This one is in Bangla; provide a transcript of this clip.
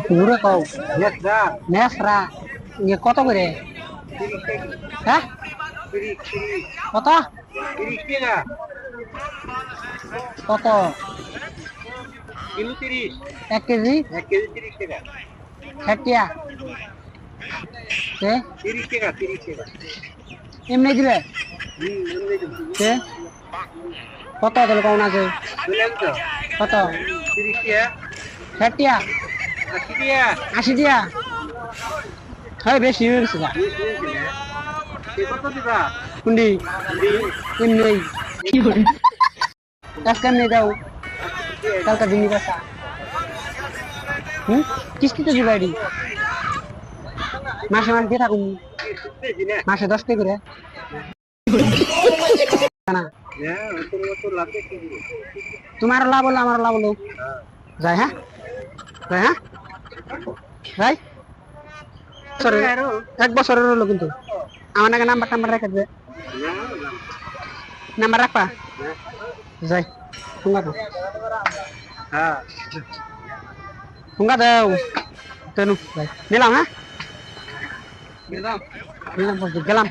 পুরো কও নেসরা ইয়ে কত করে? হ্যাঁ কত কত? কিলো 30 এক কেজি 1 কেজি 30 টাকা 60 কে 30 টাকা 30 টাকা এমনি দিবে এমনি দেব কে কত তাহলে কোন আছে? বুঝলেন তো কত 30 টাকা 60 80 টাকা 80 দিয়া হয় বেশি হয়ে গেছে গা। সে কত দিবা কুন্ডি এমনি কি করে এক কেমনে দাও কালকা দিনই বাসা কিস্তিতে দিবাইডি মাসে মাসে দিয়ে থাকুন মাসে 10 টাকা করে না তোমার লাভ হলো আমার লাভ হলো যাই হ্যাঁ যাই হ্যাঁ যাই এক বছরের হলো কিন্তু আমার নাকি নাম্বার টাম্বার রেখে দে নাম্বার রাখবা যাই ঠুঙ্গা দাও ঠুঙ্গা দাও তেনু যাই নিলাম হ্যাঁ নিলাম গেলাম